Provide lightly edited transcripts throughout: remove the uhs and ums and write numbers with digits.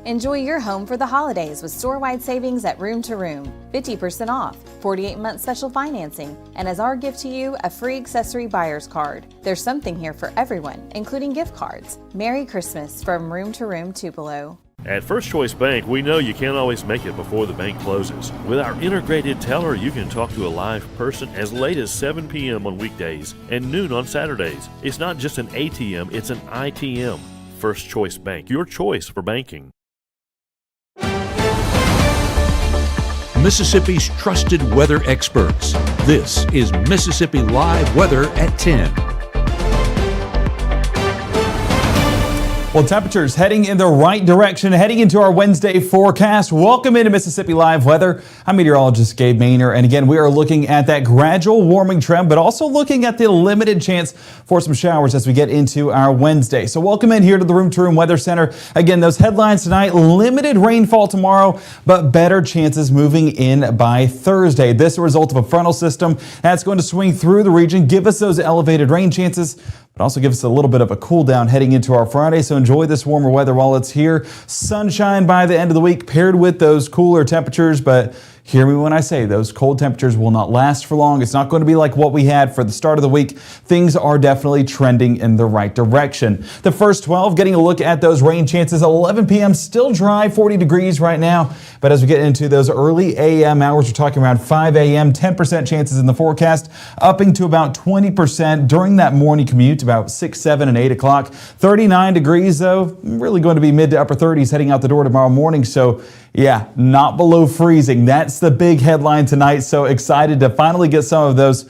Enjoy your home for the holidays with store-wide savings at Room to Room. 50% off, 48-month special financing, and as our gift to you, a free accessory buyer's card. There's something here for everyone, including gift cards. Merry Christmas from Room to Room Tupelo. At First Choice Bank, we know you can't always make it before the bank closes. With our integrated teller, you can talk to a live person as late as 7 p.m. on weekdays and noon on Saturdays. It's not just an ATM, it's an ITM. First Choice Bank, your choice for banking. Mississippi's trusted weather experts. This is Mississippi Live Weather at 10. Well, temperatures heading in the right direction, heading into our Wednesday forecast. Welcome into Mississippi Live Weather. I'm meteorologist Gabe, and again, we are looking at that gradual warming trend, but also looking at the limited chance for some showers as we get into our Wednesday. So welcome in here to the Room to Room Weather Center. Again, those headlines tonight, limited rainfall tomorrow, but better chances moving in by Thursday. This is a result of a frontal system that's going to swing through the region, give us those elevated rain chances, but also give us a little bit of a cool down heading into our Friday. So enjoy this warmer weather while it's here. Sunshine by the end of the week paired with those cooler temperatures, but hear me when I say those cold temperatures will not last for long. It's not going to be like what we had for the start of the week. Things are definitely trending in the right direction. The first 12, getting a look at those rain chances. 11 p.m. still dry, 40 degrees right now. But as we get into those early a.m. hours, we're talking around 5 a.m., 10% chances in the forecast, upping to about 20% during that morning commute, about 6, 7, and 8 o'clock. 39 degrees, though, really going to be mid to upper 30s heading out the door tomorrow morning. So yeah, not below freezing. That's the big headline tonight. So excited to finally get some of those.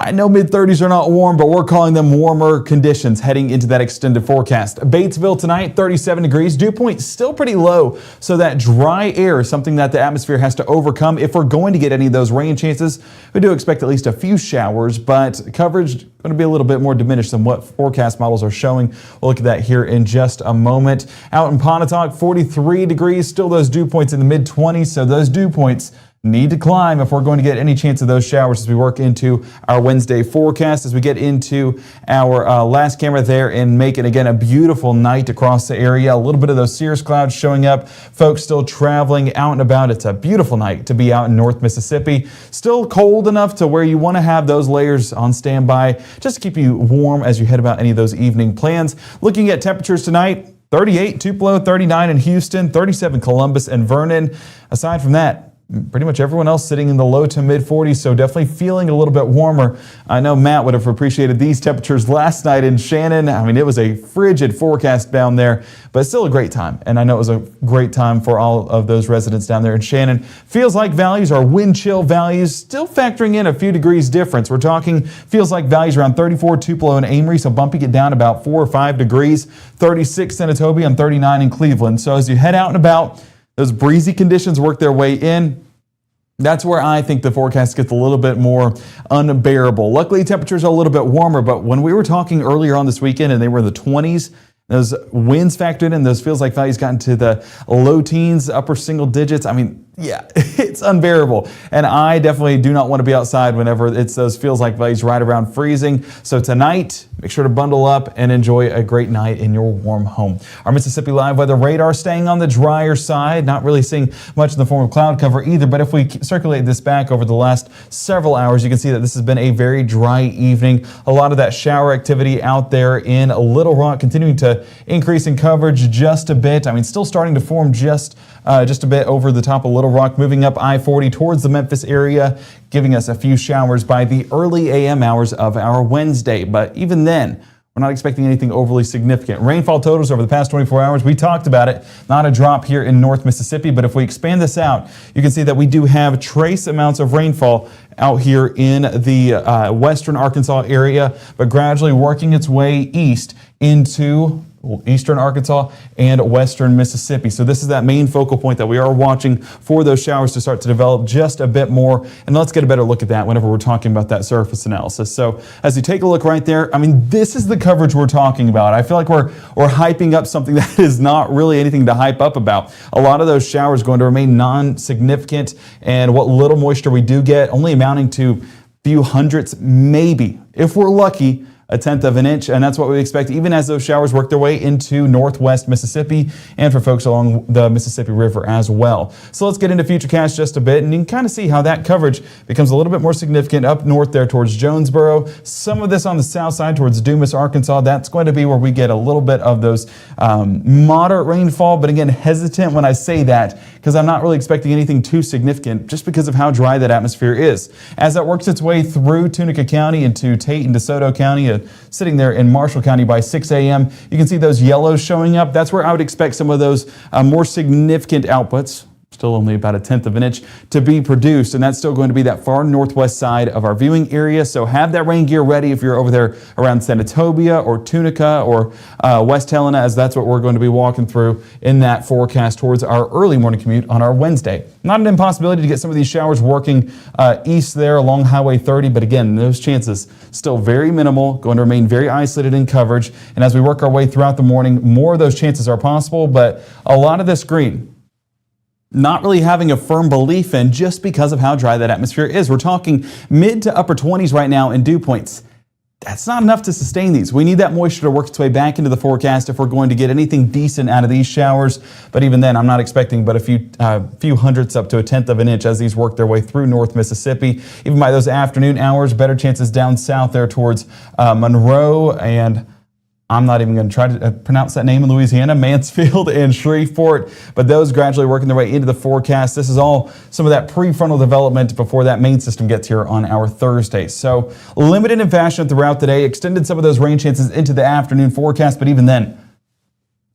I know mid-30s are not warm, but we're calling them warmer conditions heading into that extended forecast. Batesville tonight, 37 degrees. Dew point still pretty low, so that dry air is something that the atmosphere has to overcome if we're going to get any of those rain chances. We do expect at least a few showers, but coverage going to be a little bit more diminished than what forecast models are showing. We'll look at that here in just a moment. Out in Pontotoc, 43 degrees. Still those dew points in the mid-20s, so those dew points need to climb if we're going to get any chance of those showers as we work into our Wednesday forecast. As we get into our last camera there in Macon, again, a beautiful night across the area. A little bit of those cirrus clouds showing up. Folks still traveling out and about. It's a beautiful night to be out in North Mississippi. Still cold enough to where you want to have those layers on standby just to keep you warm as you head about any of those evening plans. Looking at temperatures tonight, 38 Tupelo, 39 in Houston, 37 Columbus and Vernon. Aside from that, pretty much everyone else sitting in the low to mid 40s, so definitely feeling a little bit warmer. I know Matt would have appreciated these temperatures last night in Shannon. I mean, it was a frigid forecast down there, but still a great time. And I know it was a great time for all of those residents down there in Shannon. Feels like values are wind chill values, still factoring in a few degrees difference. We're talking feels like values around 34 Tupelo and Amory, so bumping it down about 4 or 5 degrees. 36 Senatobia and 39 in Cleveland. So as you head out and about, those breezy conditions work their way in. That's where I think the forecast gets a little bit more unbearable. Luckily, temperatures are a little bit warmer, but when we were talking earlier on this weekend and they were in the 20s, those winds factored in, those feels like values got into the low teens, upper single digits. I mean, yeah, it's unbearable. And I definitely do not want to be outside whenever it's those feels like values right around freezing. So tonight, make sure to bundle up and enjoy a great night in your warm home. Our Mississippi Live weather radar staying on the drier side, not really seeing much in the form of cloud cover either. But if we circulate this back over the last several hours, you can see that this has been a very dry evening. A lot of that shower activity out there in Little Rock continuing to increase in coverage just a bit. I mean, still starting to form just a bit over the top of Little Rock, moving up I-40 towards the Memphis area, giving us a few showers by the early a.m. hours of our Wednesday. But even then, we're not expecting anything overly significant. Rainfall totals over the past 24 hours, we talked about it, not a drop here in North Mississippi, but if we expand this out, you can see that we do have trace amounts of rainfall out here in the western Arkansas area, but gradually working its way east into eastern Arkansas and western Mississippi. So this is that main focal point that we are watching for those showers to start to develop just a bit more. And let's get a better look at that whenever we're talking about that surface analysis. So as you take a look right there, I mean, this is the coverage we're talking about. I feel like we're hyping up something that is not really anything to hype up about. A lot of those showers going to remain non-significant, and what little moisture we do get only amounting to few hundredths, maybe, if we're lucky, 1/10 of an inch, and that's what we expect even as those showers work their way into northwest Mississippi and for folks along the Mississippi River as well. So let's get into Futurecast just a bit, and you can kind of see how that coverage becomes a little bit more significant up north there towards Jonesboro. Some of this on the south side towards Dumas, Arkansas. That's going to be where we get a little bit of those moderate rainfall, but again, hesitant when I say that because I'm not really expecting anything too significant just because of how dry that atmosphere is. As that works its way through Tunica County into Tate and DeSoto County, sitting there in Marshall County by 6 a.m., you can see those yellows showing up. That's where I would expect some of those more significant outputs, still only about 1/10 of an inch, to be produced, and that's still going to be that far northwest side of our viewing area. So have that rain gear ready if you're over there around Senatobia or Tunica or West Helena, as that's what we're going to be walking through in that forecast towards our early morning commute on our Wednesday. Not an impossibility to get some of these showers working east there along Highway 30, but again, those chances still very minimal, going to remain very isolated in coverage. And as we work our way throughout the morning, more of those chances are possible, but a lot of this green not really having a firm belief in just because of how dry that atmosphere is. We're talking mid to upper 20s right now in dew points. That's not enough to sustain these. We need that moisture to work its way back into the forecast if we're going to get anything decent out of these showers. But even then, I'm not expecting but a few hundredths up to 1/10 of an inch as these work their way through North Mississippi. Even by those afternoon hours, better chances down south there towards Monroe, and I'm not even going to try to pronounce that name in Louisiana, Mansfield and Shreveport, but those gradually working their way into the forecast. This is all some of that prefrontal development before that main system gets here on our Thursday. So limited in fashion throughout the day, extended some of those rain chances into the afternoon forecast, but even then,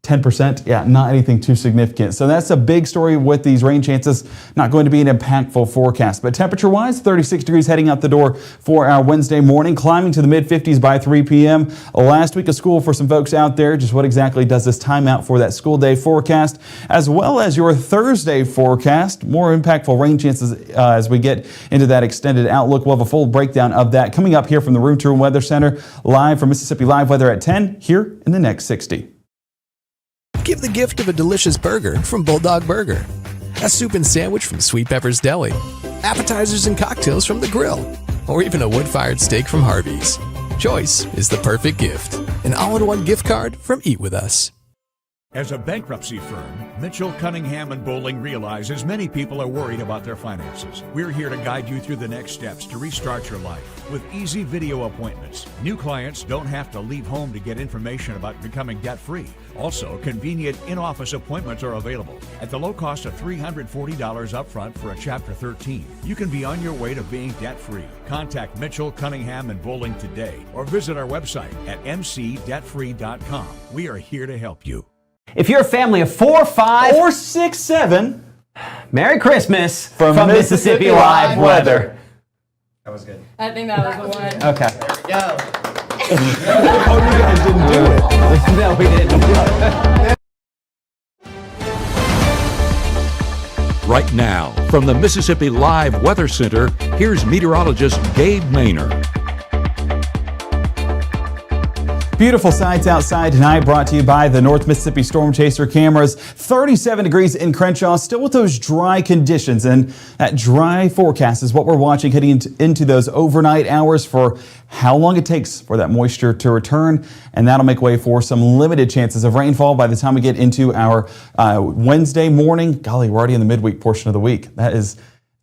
10%, yeah, not anything too significant. So that's a big story with these rain chances. Not going to be an impactful forecast. But temperature-wise, 36 degrees heading out the door for our Wednesday morning, climbing to the mid-50s by 3 p.m. Last week of school for some folks out there. Just what exactly does this time out for that school day forecast, as well as your Thursday forecast. More impactful rain chances as we get into that extended outlook. We'll have a full breakdown of that coming up here from the Room to Room Weather Center, live from Mississippi Live Weather at 10, here in the next 60. Give the gift of a delicious burger from Bulldog Burger, a soup and sandwich from Sweet Pepper's Deli, appetizers and cocktails from The Grill, or even a wood-fired steak from Harvey's. Choice is the perfect gift. An all-in-one gift card from Eat With Us. As a bankruptcy firm, Mitchell, Cunningham & Bowling realizes many people are worried about their finances. We're here to guide you through the next steps to restart your life with easy video appointments. New clients don't have to leave home to get information about becoming debt-free. Also, convenient in-office appointments are available at the low cost of $340 upfront for a Chapter 13. You can be on your way to being debt-free. Contact Mitchell, Cunningham & Bowling today or visit our website at mcdebtfree.com. We are here to help you. If you're a family of 4, 5, or 6, 7, Merry Christmas from Mississippi Live Weather. That was good. I think that was the one. Okay. There we go. Oh, you guys didn't do it. No, we didn't. Right now, from the Mississippi Live Weather Center, here's meteorologist Gabe Maynor. Beautiful sights outside tonight, brought to you by the North Mississippi Storm Chaser cameras. 37 degrees in Crenshaw, still with those dry conditions, and that dry forecast is what we're watching heading into those overnight hours for how long it takes for that moisture to return, and that'll make way for some limited chances of rainfall by the time we get into our Wednesday morning. Golly, we're already in the midweek portion of the week.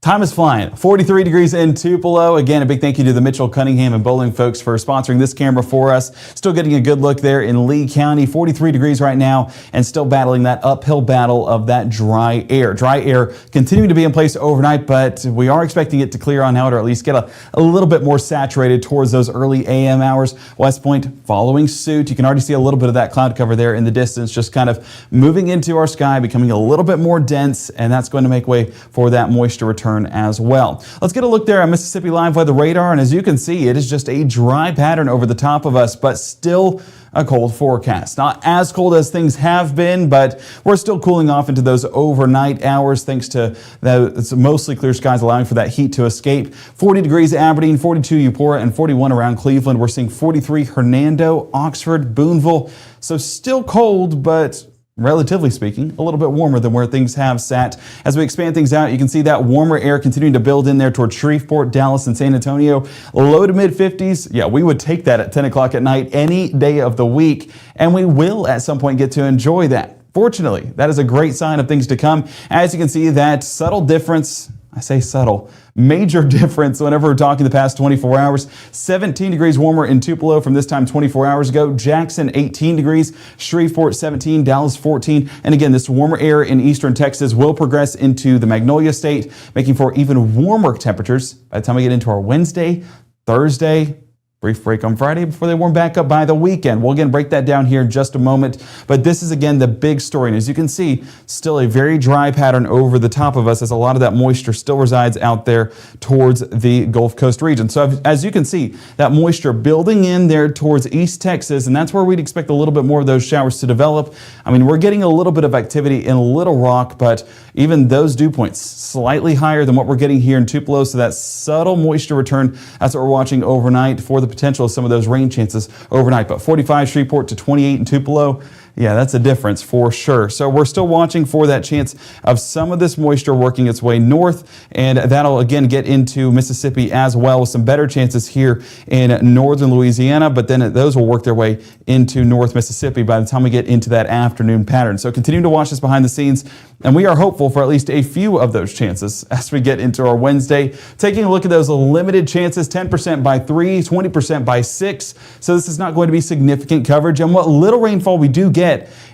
Time is flying. 43 degrees in Tupelo. Again, a big thank you to the Mitchell, Cunningham, and Bowling folks for sponsoring this camera for us. Still getting a good look there in Lee County. 43 degrees right now, and still battling that uphill battle of that dry air. Dry air continuing to be in place overnight, but we are expecting it to clear on out, or at least get a little bit more saturated towards those early AM hours. West Point following suit. You can already see a little bit of that cloud cover there in the distance, just kind of moving into our sky, becoming a little bit more dense, and that's going to make way for that moisture return as well. Let's get a look there on Mississippi Live Weather Radar, and as you can see, it is just a dry pattern over the top of us, but still a cold forecast. Not as cold as things have been, but we're still cooling off into those overnight hours thanks to it's mostly clear skies allowing for that heat to escape. 40 degrees Aberdeen, 42 Eupora, and 41 around Cleveland. We're seeing 43 Hernando, Oxford, Boonville. So still cold, but relatively speaking, a little bit warmer than where things have sat. As we expand things out, you can see that warmer air continuing to build in there towards Shreveport, Dallas, and San Antonio. Low to mid 50s. Yeah, we would take that at 10 o'clock at night any day of the week, and we will at some point get to enjoy that. Fortunately, that is a great sign of things to come. As you can see, that subtle difference, I say subtle, major difference whenever we're talking the past 24 hours. 17 degrees warmer in Tupelo from this time 24 hours ago. Jackson 18 degrees, Shreveport 17, Dallas 14. And again, this warmer air in eastern Texas will progress into the Magnolia State, making for even warmer temperatures by the time we get into our Wednesday, Thursday. Brief break on Friday before they warm back up by the weekend. We'll again break that down here in just a moment. But this is again the big story. And as you can see, still a very dry pattern over the top of us as a lot of that moisture still resides out there towards the Gulf Coast region. So as you can see, that moisture building in there towards East Texas, and that's where we'd expect a little bit more of those showers to develop. I mean, we're getting a little bit of activity in Little Rock, but even those dew points slightly higher than what we're getting here in Tupelo. So that subtle moisture return, that's what we're watching overnight for the potential of some of those rain chances overnight. But 45 Shreveport to 28 in Tupelo, yeah, that's a difference for sure. So we're still watching for that chance of some of this moisture working its way north, and that'll again get into Mississippi as well with some better chances here in northern Louisiana, but then those will work their way into North Mississippi by the time we get into that afternoon pattern. So continuing to watch this behind the scenes, and we are hopeful for at least a few of those chances as we get into our Wednesday. Taking a look at those limited chances, 10% by 3, 20% by 6. So this is not going to be significant coverage, and what little rainfall we do get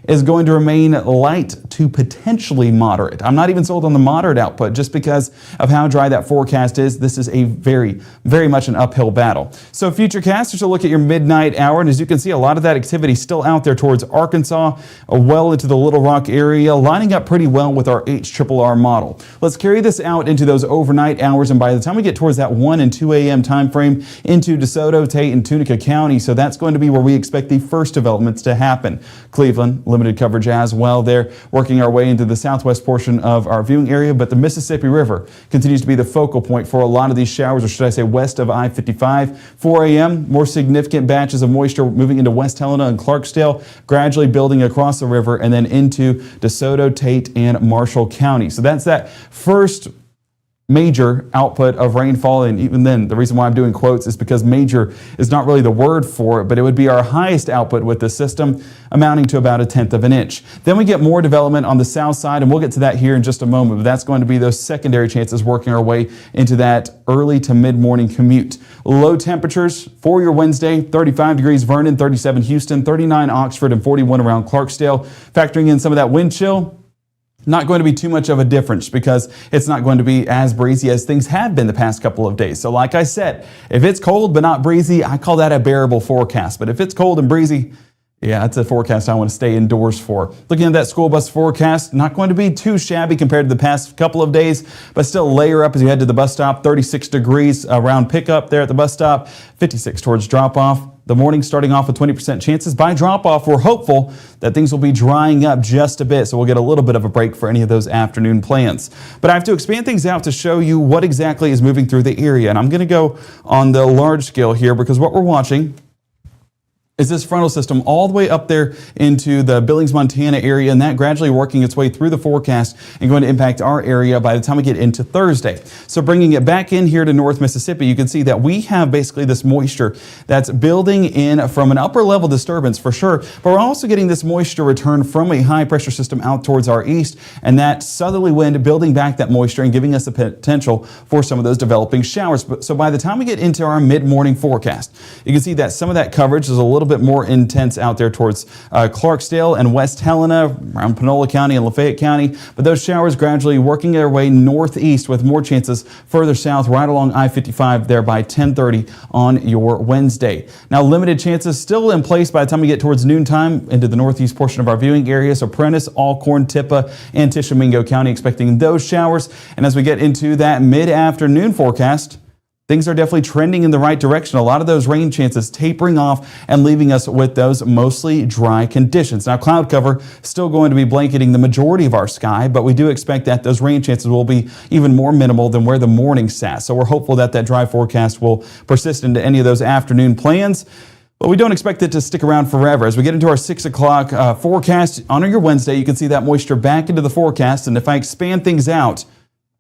is going to remain light to potentially moderate. I'm not even sold on the moderate output just because of how dry that forecast is. This is a very, very much an uphill battle. So future casters will look at your midnight hour, and as you can see, a lot of that activity still out there towards Arkansas, well into the Little Rock area, lining up pretty well with our HRRR model. Let's carry this out into those overnight hours, and by the time we get towards that 1 and 2 a.m. time frame into DeSoto, Tate, and Tunica County, so that's going to be where we expect the first developments to happen. Cleveland, limited coverage as well there, working our way into the southwest portion of our viewing area, but the Mississippi River continues to be the focal point for a lot of these showers, or should I say west of I-55. 4 a.m., more significant batches of moisture moving into West Helena and Clarksdale, gradually building across the river and then into DeSoto, Tate, and Marshall County. So that's that first major output of rainfall, and even then the reason why I'm doing quotes is because major is not really the word for it, but it would be our highest output with the system, amounting to about 1/10 of an inch. Then we get more development on the south side, and we'll get to that here in just a moment, but that's going to be those secondary chances working our way into that early to mid-morning commute. Low temperatures for your Wednesday: 35 degrees Vernon, 37 Houston, 39 Oxford, and 41 around Clarksdale. Factoring in some of that wind chill, not going to be too much of a difference because it's not going to be as breezy as things have been the past couple of days. So like I said, if it's cold but not breezy, I call that a bearable forecast. But if it's cold and breezy, yeah, that's a forecast I want to stay indoors for. Looking at that school bus forecast, not going to be too shabby compared to the past couple of days, but still layer up as you head to the bus stop. 36 degrees around pickup there at the bus stop, 56 towards drop-off. The morning starting off with 20% chances. By drop-off, we're hopeful that things will be drying up just a bit, so we'll get a little bit of a break for any of those afternoon plans. But I have to expand things out to show you what exactly is moving through the area, and I'm going to go on the large scale here because what we're watching is this frontal system all the way up there into the Billings, Montana area, and that gradually working its way through the forecast and going to impact our area by the time we get into Thursday. So bringing it back in here to North Mississippi, you can see that we have basically this moisture that's building in from an upper level disturbance for sure, but we're also getting this moisture return from a high pressure system out towards our east, and that southerly wind building back that moisture and giving us the potential for some of those developing showers. So by the time we get into our mid-morning forecast, you can see that some of that coverage is a little bit more intense out there towards Clarksdale and West Helena, around Panola County and Lafayette County, but those showers gradually working their way northeast with more chances further south right along I-55 there by 10:30 on your Wednesday. Now limited chances still in place by the time we get towards noontime into the northeast portion of our viewing area, so Prentiss, Alcorn, Tippah, and Tishomingo County expecting those showers, and as we get into that mid-afternoon forecast, things are definitely trending in the right direction. A lot of those rain chances tapering off and leaving us with those mostly dry conditions. Now, cloud cover still going to be blanketing the majority of our sky, but we do expect that those rain chances will be even more minimal than where the morning sat. So we're hopeful that that dry forecast will persist into any of those afternoon plans. But we don't expect it to stick around forever. As we get into our 6 o'clock forecast on your Wednesday, you can see that moisture back into the forecast. And if I expand things out,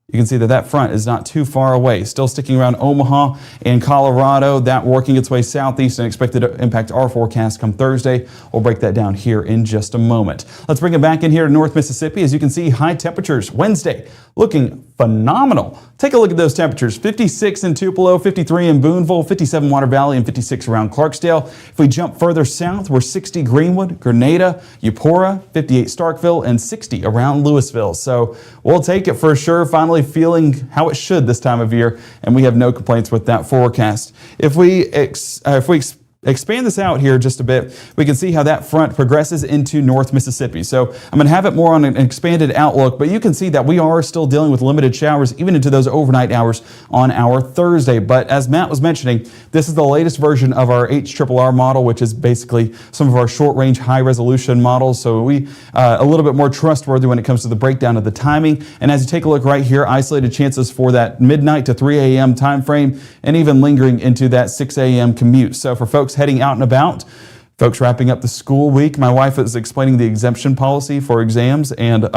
you can see that that front is not too far away. Still sticking around Omaha and Colorado. That working its way southeast and expected to impact our forecast come Thursday. We'll break that down here in just a moment. Let's bring it back in here to North Mississippi. As you can see, high temperatures Wednesday looking phenomenal. Take a look at those temperatures. 56 in Tupelo, 53 in Booneville, 57 Water Valley, and 56 around Clarksdale. If we jump further south, we're 60 Greenwood, Grenada, Eupora, 58 Starkville, and 60 around Louisville. So we'll take it for sure. Finally feeling how it should this time of year, and we have no complaints with that forecast. If we expand this out here just a bit, we can see how that front progresses into North Mississippi. So I'm going to have it more on an expanded outlook, but you can see that we are still dealing with limited showers even into those overnight hours on our Thursday. But as Matt was mentioning, this is the latest version of our HRRR model, which is basically some of our short-range, high-resolution models. So we a little bit more trustworthy when it comes to the breakdown of the timing. And as you take a look right here, isolated chances for that midnight to 3 a.m. time frame, and even lingering into that 6 a.m. commute. So for folks heading out and about, folks wrapping up the school week, my wife is explaining the exemption policy for exams, and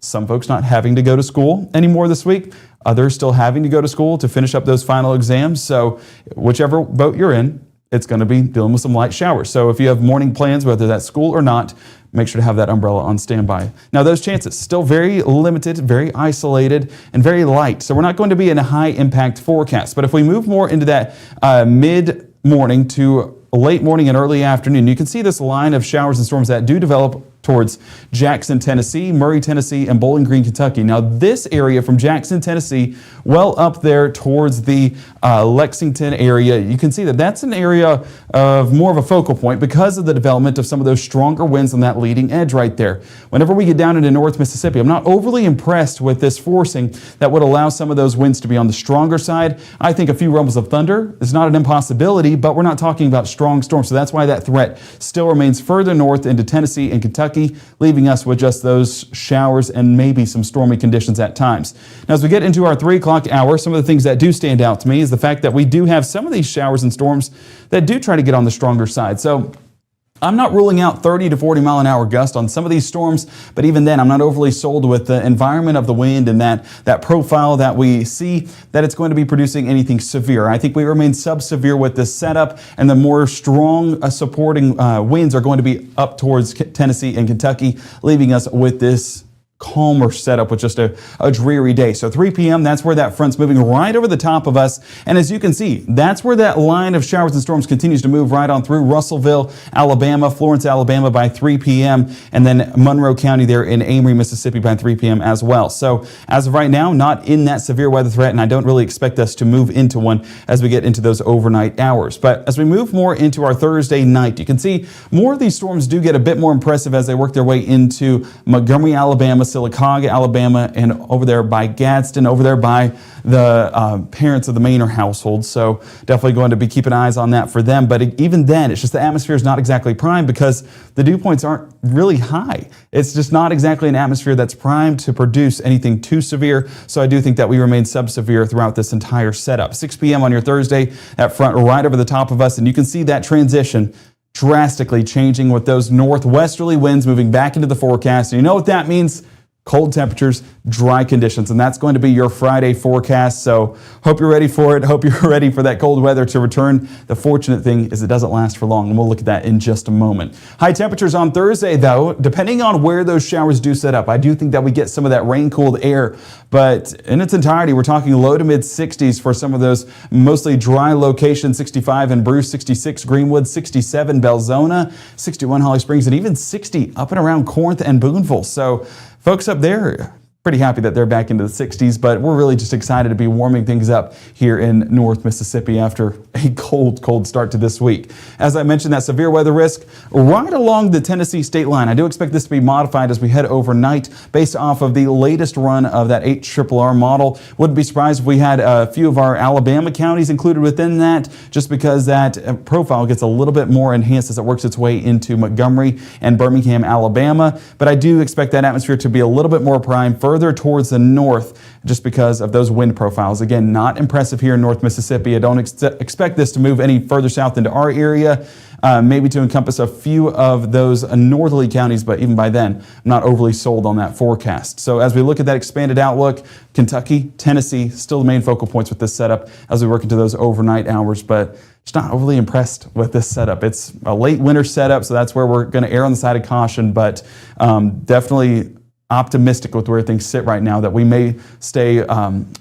some folks not having to go to school anymore this week, others still having to go to school to finish up those final exams. So whichever boat you're in, it's going to be dealing with some light showers. So if you have morning plans, whether that's school or not, make sure to have that umbrella on standby. Now those chances still very limited, very isolated, and very light. So we're not going to be in a high impact forecast. But if we move more into that mid-morning to late morning and early afternoon, you can see this line of showers and storms that do develop towards Jackson, Tennessee, Murray, Tennessee, and Bowling Green, Kentucky. Now this area from Jackson, Tennessee, well up there towards the Lexington area, you can see that that's an area of more of a focal point because of the development of some of those stronger winds on that leading edge right there. Whenever we get down into North Mississippi, I'm not overly impressed with this forcing that would allow some of those winds to be on the stronger side. I think a few rumbles of thunder is not an impossibility, but we're not talking about strong storms. So that's why that threat still remains further north into Tennessee and Kentucky, leaving us with just those showers and maybe some stormy conditions at times. Now, as we get into our 3 o'clock hour, some of the things that do stand out to me is the fact that we do have some of these showers and storms that do try to get on the stronger side. So I'm not ruling out 30 to 40 mile an hour gust on some of these storms, but even then I'm not overly sold with the environment of the wind and that profile that we see that it's going to be producing anything severe. I think we remain sub-severe with this setup, and the more strong supporting winds are going to be up towards Tennessee and Kentucky, leaving us with this calmer setup with just a dreary day. So 3 p.m., that's where that front's moving right over the top of us. And as you can see, that's where that line of showers and storms continues to move right on through Russellville, Alabama, Florence, Alabama by 3 p.m., and then Monroe County there in Amory, Mississippi by 3 p.m. as well. So as of right now, not in that severe weather threat, and I don't really expect us to move into one as we get into those overnight hours. But as we move more into our Thursday night, you can see more of these storms do get a bit more impressive as they work their way into Montgomery, Alabama, Sylacauga, Alabama, and over there by Gadsden, over there by the parents of the Maynor household. So definitely going to be keeping eyes on that for them. But even then, it's just the atmosphere is not exactly prime because the dew points aren't really high. It's just not exactly an atmosphere that's primed to produce anything too severe. So I do think that we remain sub-severe throughout this entire setup. 6 p.m. on your Thursday, that front right over the top of us, and you can see that transition drastically changing with those northwesterly winds moving back into the forecast. And you know what that means? Cold temperatures, dry conditions, and that's going to be your Friday forecast. So hope you're ready for it. Hope you're ready for that cold weather to return. The fortunate thing is it doesn't last for long, and we'll look at that in just a moment. High temperatures on Thursday, though, depending on where those showers do set up, I do think that we get some of that rain-cooled air, but in its entirety, we're talking low to mid-60s for some of those mostly dry locations. 65 in Bruce, 66 Greenwood, 67 Belzona, 61 Holly Springs, and even 60 up and around Corinth and Booneville. So folks up there, pretty happy that they're back into the 60s, but we're really just excited to be warming things up here in North Mississippi after a cold start to this week. As I mentioned, that severe weather risk right along the Tennessee state line. I do expect this to be modified as we head overnight based off of the latest run of that HRRR model. Wouldn't be surprised if we had a few of our Alabama counties included within that, just because that profile gets a little bit more enhanced as it works its way into Montgomery and Birmingham, Alabama. But I do expect that atmosphere to be a little bit more prime further further towards the north just because of those wind profiles. Again, not impressive here in North Mississippi. I don't expect this to move any further south into our area, maybe to encompass a few of those northerly counties, but even by then, I'm not overly sold on that forecast. So as we look at that expanded outlook, Kentucky, Tennessee, still the main focal points with this setup as we work into those overnight hours, but just not overly impressed with this setup. It's a late winter setup, so that's where we're going to err on the side of caution, but definitely optimistic with where things sit right now that we may stay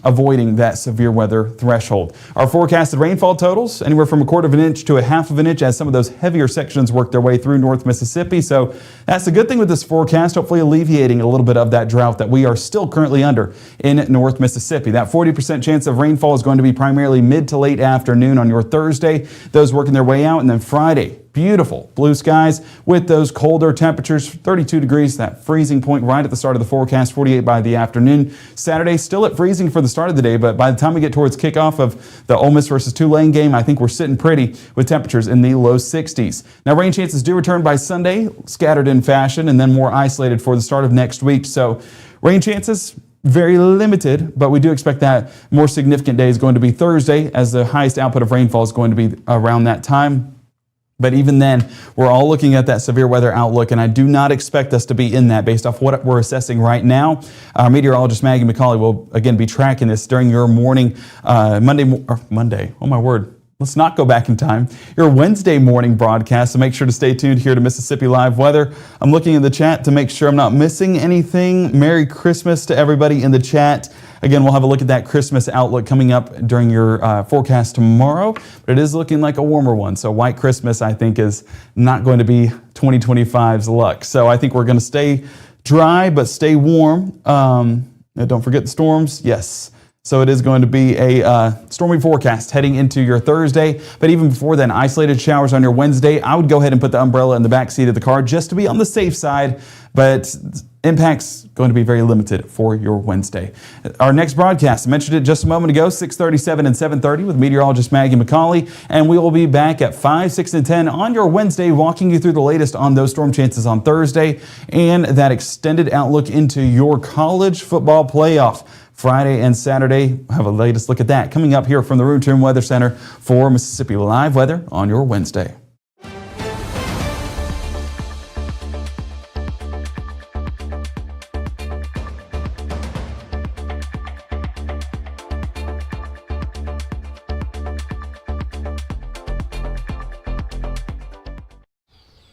avoiding that severe weather threshold. Our forecasted rainfall totals anywhere from 1/4 of an inch to 1/2 of an inch as some of those heavier sections work their way through North Mississippi. So that's the good thing with this forecast, hopefully alleviating a little bit of that drought that we are still currently under in North Mississippi. That 40% chance of rainfall is going to be primarily mid to late afternoon on your Thursday. Those working their way out, and then Friday, beautiful blue skies with those colder temperatures, 32 degrees, that freezing point right at the start of the forecast, 48 by the afternoon. Saturday still at freezing for the start of the day, but by the time we get towards kickoff of the Ole Miss versus Tulane game, I think we're sitting pretty with temperatures in the low 60s. Now rain chances do return by Sunday, scattered in fashion, and then more isolated for the start of next week. So rain chances very limited, but we do expect that more significant day is going to be Thursday, as the highest output of rainfall is going to be around that time. But even then, we're all looking at that severe weather outlook, and I do not expect us to be in that based off what we're assessing right now. Our meteorologist Maggie McCauley will again be tracking this during your morning, Monday. Oh my word. Let's not go back in time. Your Wednesday morning broadcast, so make sure to stay tuned here to Mississippi Live Weather. I'm looking in the chat to make sure I'm not missing anything. Merry Christmas to everybody in the chat. Again, we'll have a look at that Christmas outlook coming up during your forecast tomorrow, but it is looking like a warmer one. So white Christmas, I think, is not going to be 2025's luck. So I think we're going to stay dry, but stay warm. Don't forget the storms. Yes. So it is going to be a stormy forecast heading into your Thursday. But even before then, isolated showers on your Wednesday. I would go ahead and put the umbrella in the back seat of the car just to be on the safe side. But impact's going to be very limited for your Wednesday. Our next broadcast, I mentioned it just a moment ago, 6:37 and 7:30 with meteorologist Maggie McCauley. And we will be back at 5, 6, and 10 on your Wednesday, walking you through the latest on those storm chances on Thursday and that extended outlook into your college football playoff. Friday and Saturday, we'll have a latest look at that coming up here from the Room Term Weather Center for Mississippi Live Weather on your Wednesday.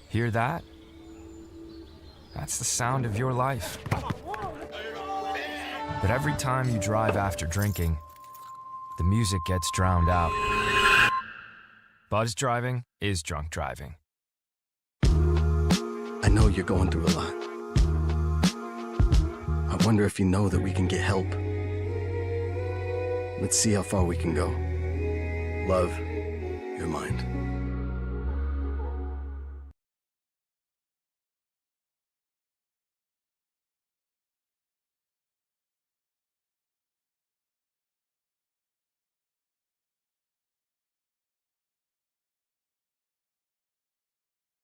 Hear that? That's the sound of your life. But every time you drive after drinking, the music gets drowned out. Buzz driving is drunk driving. I know you're going through a lot. I wonder if you know that we can get help. Let's see how far we can go. Love, your mind.